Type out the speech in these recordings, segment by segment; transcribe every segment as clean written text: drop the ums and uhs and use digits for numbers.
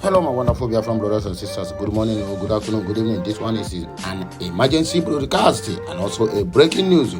Hello, my wonderful Biafran brothers and sisters. Good morning, or good afternoon, good evening. This one is an emergency broadcast and also a breaking news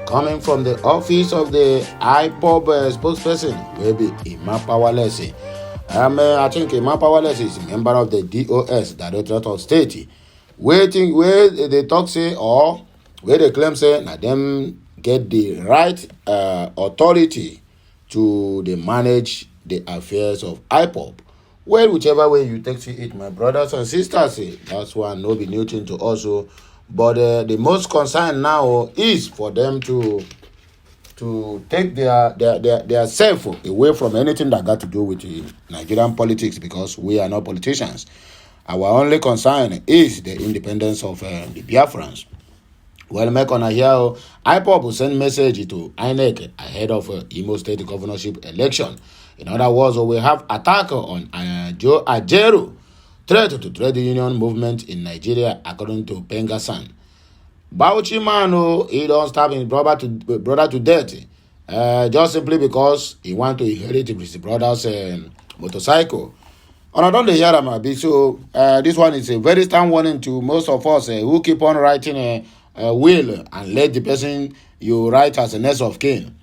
coming from the office of the IPOB spokesperson, maybe Ima Powerless. I think Ima Powerless is a member of the DOS, Directorate of State. Where they talk say or where they claim say now them get the right authority to they manage the affairs of IPOB. Well, whichever way you take to it, my brothers and sisters, that's one no be new thing to also. But the most concern now is for them to take their self away from anything that got to do with Nigerian politics, because we are not politicians. Our only concern is the independence of the Biafrans. Well, make on here, IPOB will send message to INEC ahead of Imo State governorship election. In other words, we have attack on Joe Ajeru, threat to trade union movement in Nigeria, according to Pengasan. Bauchi man, he don't stab his brother to death, just simply because he want to inherit his brother's motorcycle. And I don't hear him a bit, so this one is a very stern warning to most of us who keep on writing a will and let the person you write as a next of kin.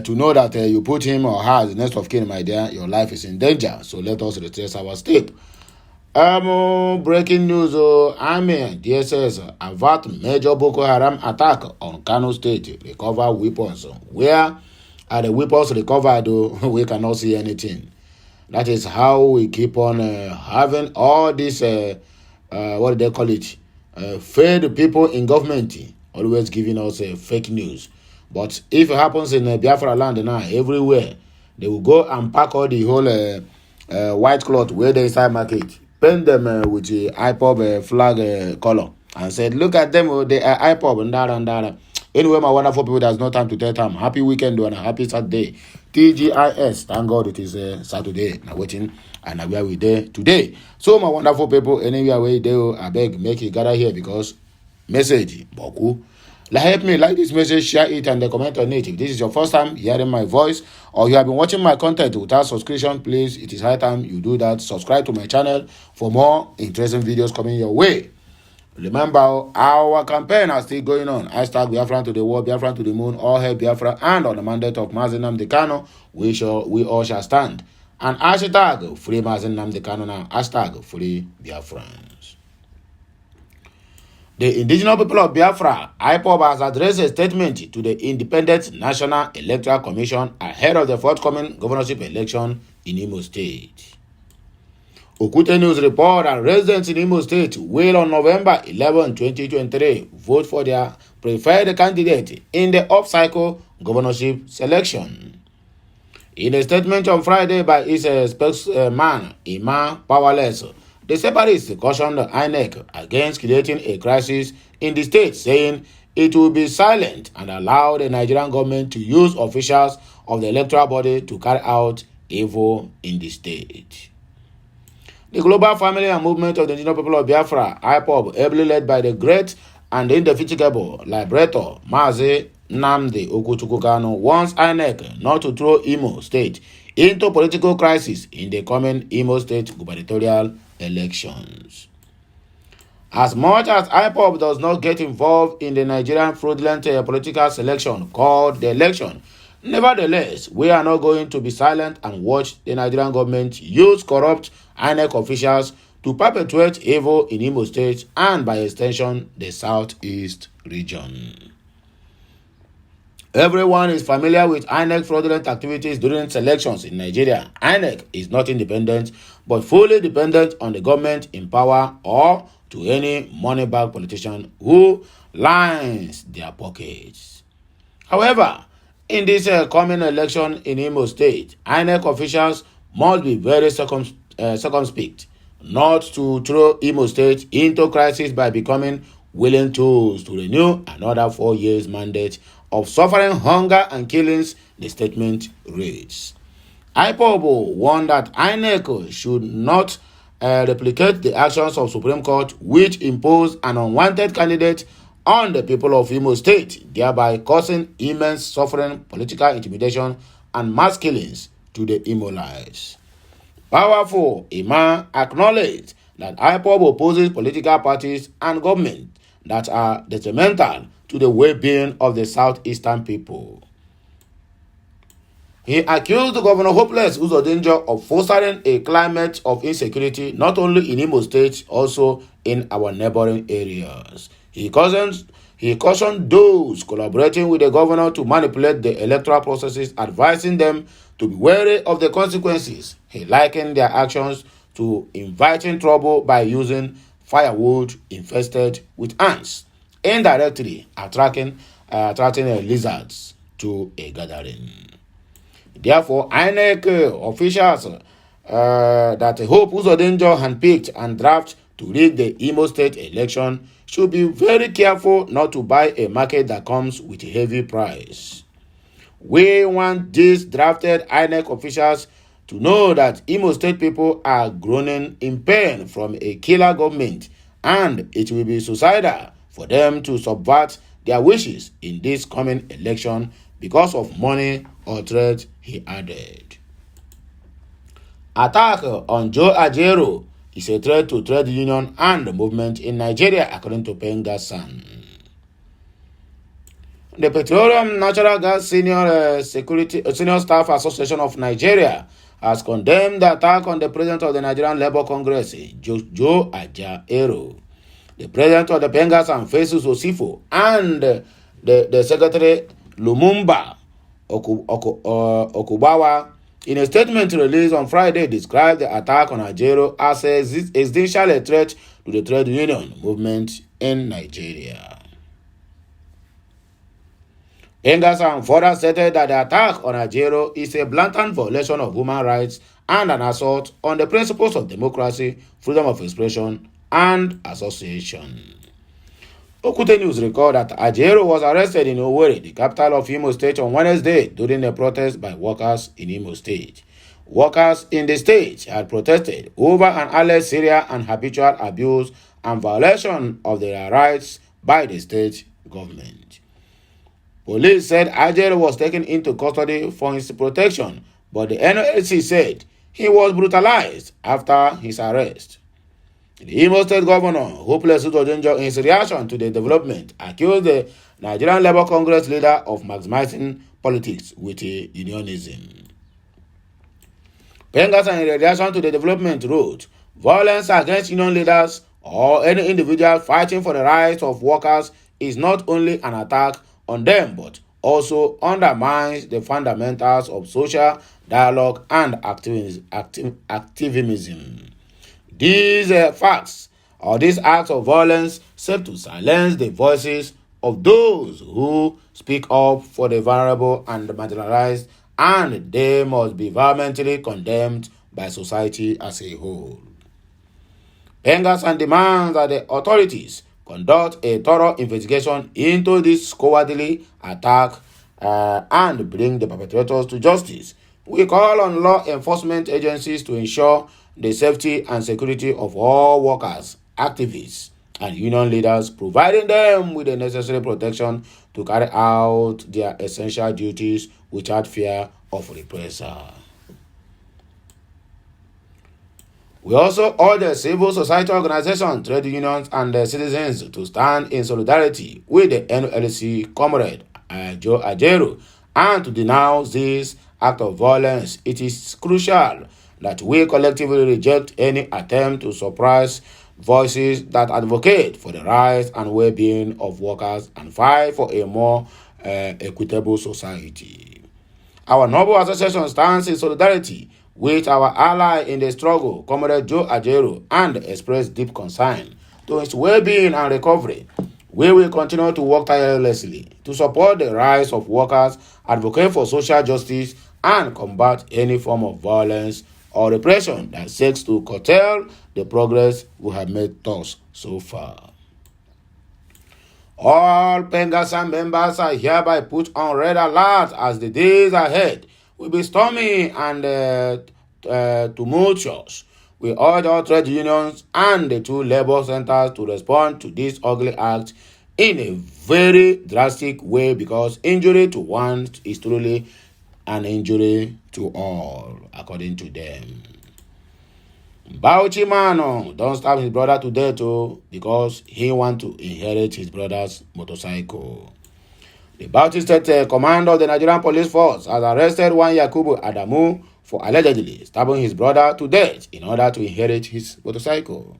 To know that you put him or her as the next of kin, my dear, your life is in danger. So let us retrace our step. Breaking news, Army DSS avert major Boko Haram attack on Kano State, recover weapons. Where are the weapons recovered? We cannot see anything. That is how we keep on having all this, what do they call it? Fed people in government, always giving us fake news. But if it happens in Biafra land now, everywhere, they will go and pack all the whole white cloth where they inside market, paint them with the IPOB flag color, and said, look at them, they are IPOB, and that. Anyway, my wonderful people, there's no time to tell them. Happy weekend and a happy Saturday. TGIS, thank God it is Saturday. Now waiting, and now where we there today. So, my wonderful people, anywhere where they I beg, make it gather here, because message, Boku. Help me like this message, share it, and comment on it. If this is your first time hearing my voice, or you have been watching my content without subscription, please, it is high time you do that. Subscribe to my channel for more interesting videos coming your way. Remember, our campaign is still going on. Hashtag Biafra to the world, Biafra to the moon, all hail Biafra, and on the mandate of Mazi Nnamdi Kanu, we all shall stand. And hashtag free Mazi Nnamdi Kanu now. Hashtag free Biafrans. The indigenous people of Biafra, IPOB, has addressed a statement to the Independent National Electoral Commission ahead of the forthcoming governorship election in Imo State. Okute News report that residents in Imo State will on November 11, 2023 vote for their preferred candidate in the off-cycle governorship selection. In a statement on Friday by its spokesman, Ima Powerless, the separatists cautioned INEC against creating a crisis in the state, saying it will be silent and allow the Nigerian government to use officials of the electoral body to carry out evil in the state. The global family and movement of the indigenous people of Biafra, IPOB, ably led by the great and indefatigable liberator Mazi Nnamdi Kanu, wants INEC not to throw Imo State into political crisis in the coming Imo State gubernatorial elections. As much as IPOB does not get involved in the Nigerian fraudulent political selection called the election, nevertheless, we are not going to be silent and watch the Nigerian government use corrupt INEC officials to perpetuate evil in Imo State and, by extension, the Southeast region. Everyone is familiar with INEC fraudulent activities during selections in Nigeria. INEC is not independent, but fully dependent on the government in power or to any money-bagged politician who lines their pockets. However, in this coming election in Imo State, INEC officials must be very circumspect not to throw Imo State into crisis by becoming willing tools to renew another 4 years mandate of suffering, hunger, and killings, the statement reads. IPOB warned that INEC should not replicate the actions of Supreme Court, which imposed an unwanted candidate on the people of Imo State, thereby causing immense suffering, political intimidation, and mass killings to the Imo lives. Powerful Iman acknowledged that IPOB opposes political parties and government that are detrimental to the well-being of the southeastern people. He accused Governor Hopeless Uzodinjo of fostering a climate of insecurity not only in Imo State, also in our neighboring areas. He cautioned those collaborating with the governor to manipulate the electoral processes, advising them to be wary of the consequences. He likened their actions to inviting trouble by using firewood infested with ants, indirectly attracting lizards to a gathering. Therefore, INEC officials that Hope Uzodinjo handpicked and drafted to rig the Imo State election should be very careful not to buy a market that comes with a heavy price. We want these drafted INEC officials to know that Imo State people are groaning in pain from a killer government, and it will be suicidal for them to subvert their wishes in this coming election because of money or threat, he added. Attack on Joe Ajero is a threat to trade union and the movement in Nigeria, according to Pengasan. The Petroleum Natural Gas Senior Staff Association of Nigeria has condemned the attack on the president of the Nigerian Labour Congress, Joe Ajero. The president of the Pengasan, Festus Osifo, and the secretary Lumumba Okubawa, in a statement released on Friday, described the attack on Ajero as an existential threat to the trade union movement in Nigeria. Pengasan further stated that the attack on Ajero is a blatant violation of human rights and an assault on the principles of democracy, freedom of expression, and association. Okute News record that Ajero was arrested in Owerri, the capital of Imo State, on Wednesday during a protest by workers in Imo State. Workers in the state had protested over an alleged serious and habitual abuse and violation of their rights by the state government. Police said Ajero was taken into custody for his protection, but the NLC said he was brutalized after his arrest. The Imo State Governor, Hopeless Uzodinjo, in his reaction to the development, accused the Nigerian Labour Congress leader of maximizing politics with unionism. Pengasan, in reaction to the development, wrote, "Violence against union leaders or any individual fighting for the rights of workers is not only an attack on them, but also undermines the fundamentals of social dialogue and activism. These facts or these acts of violence serve to silence the voices of those who speak up for the vulnerable and the marginalized, and they must be vehemently condemned by society as a whole." Pengasan demands that the authorities conduct a thorough investigation into this cowardly attack and bring the perpetrators to justice. We call on law enforcement agencies to ensure the safety and security of all workers, activists, and union leaders, providing them with the necessary protection to carry out their essential duties without fear of reprisal. We also urge the civil society organizations, trade unions, and the citizens to stand in solidarity with the NLC comrade Joe Ajero and to denounce this act of violence. It is crucial that we collectively reject any attempt to suppress voices that advocate for the rights and well-being of workers and fight for a more equitable society. Our noble association stands in solidarity with our ally in the struggle, Comrade Joe Ajero, and express deep concern to his well-being and recovery. We will continue to work tirelessly to support the rights of workers, advocate for social justice, and combat any form of violence or repression that seeks to curtail the progress we have made thus so far. All Pengasan members are hereby put on red alert as the days ahead will be stormy and tumultuous. We urge all trade unions and the two labor centers to respond to this ugly act in a very drastic way, because injury to one is truly an injury to all, according to them. Bauchi man don't stab his brother to death because he want to inherit his brother's motorcycle. The Bauchi State Commander of the Nigerian Police Force has arrested one Yakubu Adamu for allegedly stabbing his brother to death in order to inherit his motorcycle.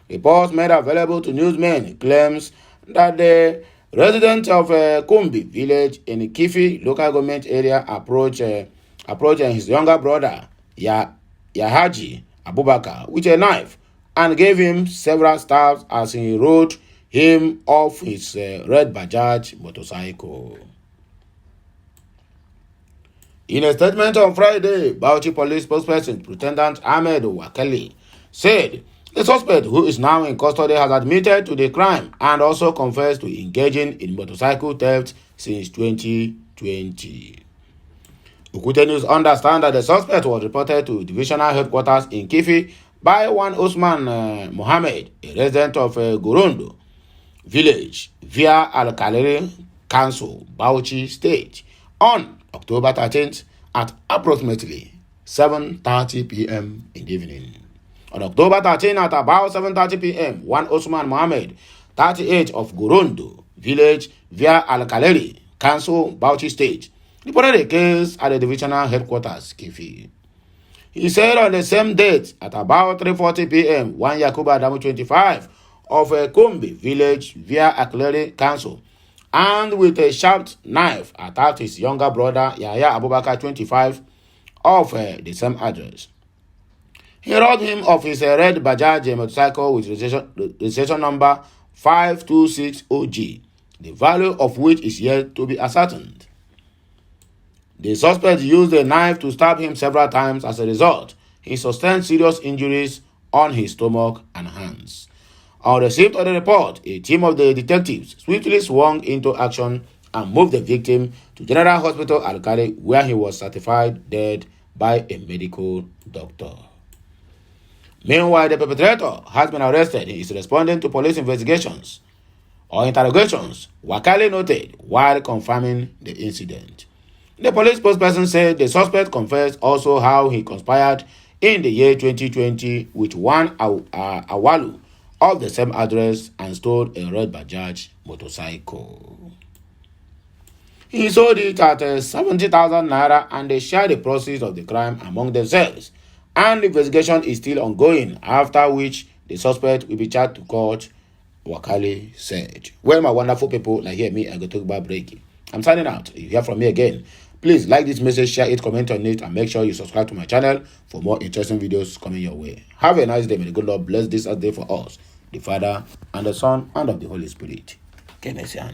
Reports made available to newsmen claims that the resident of Kumbi village in Kifi local government area approached his younger brother Yahaji Abubakar with a knife and gave him several stabs as he rode him off his red Bajaj motorcycle. In a statement on Friday, Bauchi Police spokesperson Lieutenant Ahmed Wakali said the suspect, who is now in custody, has admitted to the crime and also confessed to engaging in motorcycle theft since 2020. Ukute News understand that the suspect was reported to divisional headquarters in Kifi by one Usman Mohammed, a resident of Gorondo village, via Al-Kaleri Council, Bauchi State, on October 13th at approximately 7:30 p.m. in the evening. On October 13th at about 7:30 p.m., one Osman Mohammed, 38 of Gorondo village, via Al-Kaleri Council, Bauchi State, reported a case at the divisional headquarters, Kifi. He said on the same date, at about 3:40 p.m., one Yakubu Adamu 25 of a Kumbi village via Akleri Council and with a sharp knife attacked his younger brother Yahya Abubakar 25 of the same address. He robbed him of his red Bajaj motorcycle with registration number 526OG, the value of which is yet to be ascertained. The suspect used a knife to stab him several times. As a result, he sustained serious injuries on his stomach and hands. On receipt of the report, a team of the detectives swiftly swung into action and moved the victim to General Hospital Al-Kali, where he was certified dead by a medical doctor. Meanwhile, the perpetrator has been arrested. He is responding to police investigations or interrogations, Wakali noted while confirming the incident. The police spokesperson said the suspect confessed also how he conspired in the year 2020 with one Awalu of the same address and stole a red Bajaj motorcycle. He sold it at 70,000 naira and they shared the proceeds of the crime among themselves. And the investigation is still ongoing, after which the suspect will be charged to court, Wakali said. Well, my wonderful people, like hear me, I go talk about break. I'm signing out. If you hear from me again, please like this message, share it, comment on it, and make sure you subscribe to my channel for more interesting videos coming your way. Have a nice day. May the good Lord bless this day for us, the Father, and the Son, and of the Holy Spirit. Keynesian.